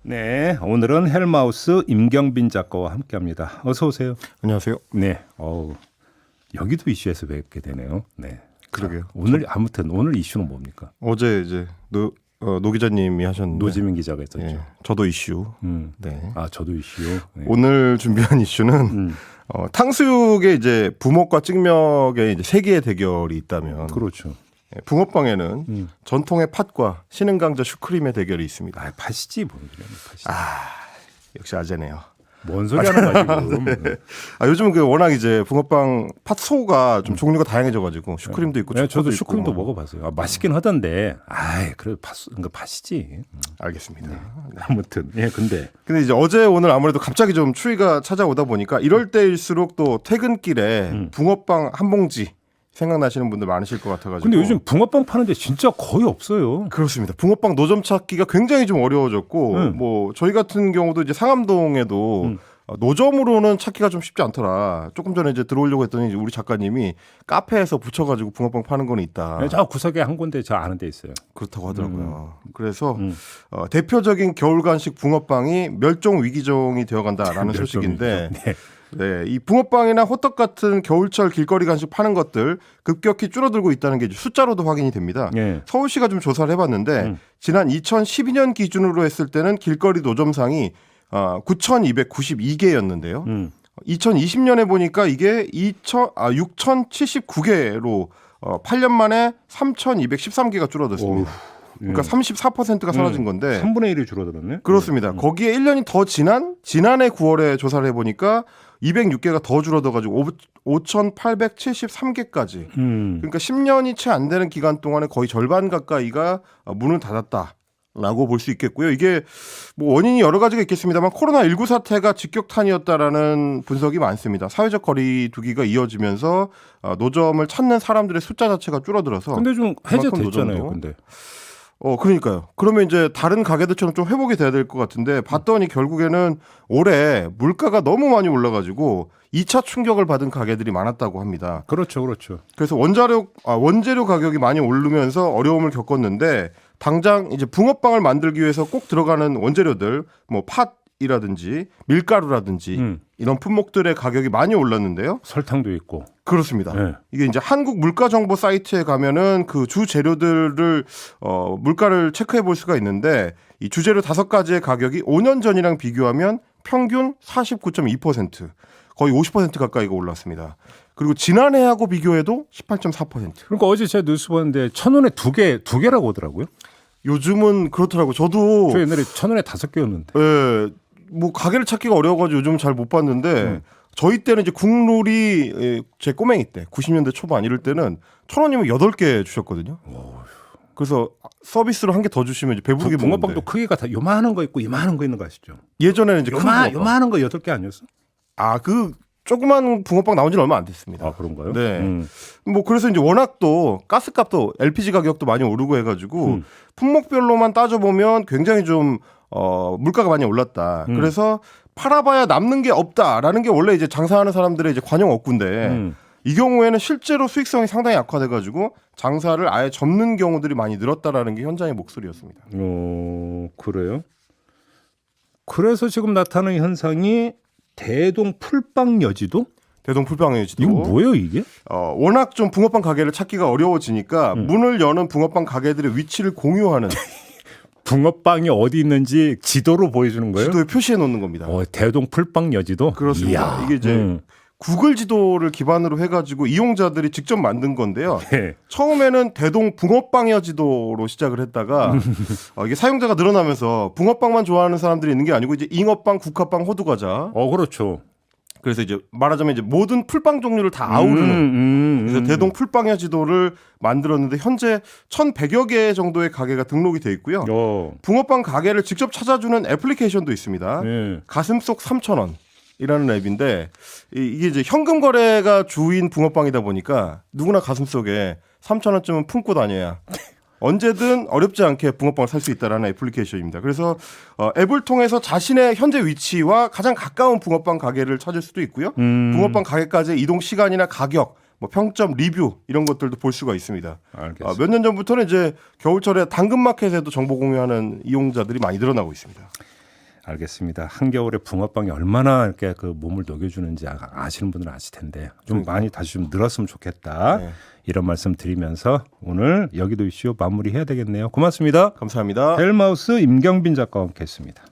네, 오늘은 헬마우스 임경빈 작가와 함께합니다. 어서 오세요. 안녕하세요. 네, 여기도 이슈에서 뵙게 되네요. 네, 그러게요. 자, 오늘 이슈는 뭡니까? 어제 이제 노 기자님이 하셨는데 노지민 기자가 했었죠. 예, 저도 이슈. 네. 저도 이슈. 네. 오늘 준비한 이슈는 탕수육에 이제 부먹과 찍먹의 이제 세계의 대결이 있다면, 그렇죠. 붕어빵에는 전통의 팥과 신흥강자 슈크림의 대결이 있습니다. 팥이지 뭔 소리야, 팥이. 역시 아재네요. 뭔 소리 하는 거야 지금? 네. 요즘은 워낙 이제 붕어빵 팥소가 좀 종류가 다양해져가지고 슈크림도 있고. 네, 저도 있고. 슈크림도 먹어봤어요. 맛있긴 하던데, 그래도 팥이지. 알겠습니다. 네. 아무튼, 근데 이제 어제 오늘 아무래도 갑자기 좀 추위가 찾아오다 보니까 이럴 때일수록 또 퇴근길에 붕어빵 한 봉지 생각나시는 분들 많으실 것 같아가지고. 근데 요즘 붕어빵 파는데 진짜 거의 없어요. 그렇습니다. 붕어빵 노점 찾기가 굉장히 좀 어려워졌고, 뭐 저희 같은 경우도 이제 상암동에도 노점으로는 찾기가 좀 쉽지 않더라. 조금 전에 이제 들어오려고 했더니 우리 작가님이 카페에서 붙여가지고 붕어빵 파는 건 있다. 저 구석에 한 군데 저 아는 데 있어요. 그렇다고 하더라고요. 그래서 대표적인 겨울 간식 붕어빵이 멸종 위기종이 되어간다라는 소식인데. 네, 이 붕어빵이나 호떡 같은 겨울철 길거리 간식 파는 것들 급격히 줄어들고 있다는 게 숫자로도 확인이 됩니다. 서울시가 좀 조사를 해봤는데 지난 2012년 기준으로 했을 때는 길거리 노점상이 9,292개였는데요. 2020년에 보니까 이게 6,079개로 8년 만에 3,213개가 줄어들었습니다. 그러니까 34%가 사라진 건데 3분의 1이 줄어들었네. 그렇습니다. 거기에 1년이 더 지난해 9월에 조사를 해보니까 206개가 더 줄어들어가지고 5,873개까지. 그러니까 10년이 채 안 되는 기간 동안에 거의 절반 가까이가 문을 닫았다라고 볼 수 있겠고요. 이게 뭐 원인이 여러 가지가 있겠습니다만 코로나19 사태가 직격탄이었다라는 분석이 많습니다. 사회적 거리두기가 이어지면서 노점을 찾는 사람들의 숫자 자체가 줄어들어서. 근데 좀 해제됐잖아요. 근데. 그러니까요. 그러면 이제 다른 가게들처럼 좀 회복이 돼야 될 것 같은데 봤더니 결국에는 올해 물가가 너무 많이 올라가지고 2차 충격을 받은 가게들이 많았다고 합니다. 그렇죠. 그래서 원재료 가격이 많이 오르면서 어려움을 겪었는데 당장 이제 붕어빵을 만들기 위해서 꼭 들어가는 원재료들, 뭐 팥이라든지 밀가루라든지 이런 품목들의 가격이 많이 올랐는데요. 설탕도 있고. 그렇습니다. 네. 이게 이제 한국 물가 정보 사이트에 가면은 그 주 재료들을 물가를 체크해 볼 수가 있는데 이 주재료 5가지의 가격이 5년 전이랑 비교하면 평균 49.2%, 거의 50% 가까이가 올랐습니다. 그리고 지난해하고 비교해도 18.4%. 그러니까 어제 제가 뉴스 봤는데 1,000원에 두 개라고 하더라고요. 요즘은 그렇더라고요. 저도 저 옛날에 1,000원에 5개였는데. 예, 뭐 가게를 찾기가 어려워가지고 요즘 잘 못 봤는데 저희 때는 이제 국룰이 제 꼬맹이 때 90년대 초반 이럴 때는 1,000원이면 8개 주셨거든요. 그래서 서비스로 한 개 더 주시면 이제 배부르게 먹는데. 붕어빵도 크기가 다 요만한 거 있고 이만한 거 있는 거 아시죠? 예전에는 이제 요만한 거 8개 아니었어? 그 조그만 붕어빵 나온 지는 얼마 안 됐습니다. 그런가요? 네. 뭐 그래서 이제 워낙 또 가스값도 LPG 가격도 많이 오르고 해가지고 품목별로만 따져보면 굉장히 좀 물가가 많이 올랐다. 그래서 팔아봐야 남는 게 없다라는 게 원래 이제 장사하는 사람들의 이제 관용 억구인데 이 경우에는 실제로 수익성이 상당히 악화돼가지고 장사를 아예 접는 경우들이 많이 늘었다라는 게 현장의 목소리였습니다. 그래요? 그래서 지금 나타나는 현상이 대동 풀빵 여지도? 대동 풀빵여지도. 이거 뭐예요 이게? 워낙 좀 붕어빵 가게를 찾기가 어려워지니까 문을 여는 붕어빵 가게들의 위치를 공유하는 붕어빵이 어디 있는지 지도로 보여주는 거예요? 지도에 표시해 놓는 겁니다. 대동 풀빵 여지도? 그렇습니다. 이야. 이게 이제 구글 지도를 기반으로 해가지고 이용자들이 직접 만든 건데요. 네. 처음에는 대동 붕어빵 여지도로 시작을 했다가 이게 사용자가 늘어나면서 붕어빵만 좋아하는 사람들이 있는 게 아니고 이제 잉어빵, 국화빵, 호두과자. 그렇죠. 그래서 이제 말하자면 이제 모든 풀빵 종류를 다 아우르는 그래서 대동 풀빵의 지도를 만들었는데 현재 1,100여 개 정도의 가게가 등록이 돼 있고요. 붕어빵 가게를 직접 찾아주는 애플리케이션도 있습니다. 가슴속 3,000원이라는 앱인데 이게 이제 현금 거래가 주인 붕어빵이다 보니까 누구나 가슴속에 3,000원쯤은 품고 다녀야 언제든 어렵지 않게 붕어빵을 살 수 있다라는 애플리케이션입니다. 그래서 앱을 통해서 자신의 현재 위치와 가장 가까운 붕어빵 가게를 찾을 수도 있고요. 붕어빵 가게까지의 이동 시간이나 가격, 뭐 평점, 리뷰 이런 것들도 볼 수가 있습니다. 몇 년 전부터는 이제 겨울철에 당근마켓에도 정보 공유하는 이용자들이 많이 늘어나고 있습니다. 알겠습니다. 한겨울에 붕어빵이 얼마나 이렇게 그 몸을 녹여주는지 아시는 분들은 아실 텐데 좀 많이 다시 좀 늘었으면 좋겠다. 네. 이런 말씀 드리면서 오늘 여기도 이슈 마무리해야 되겠네요. 고맙습니다. 감사합니다. 헬마우스 임경빈 작가와 함께했습니다.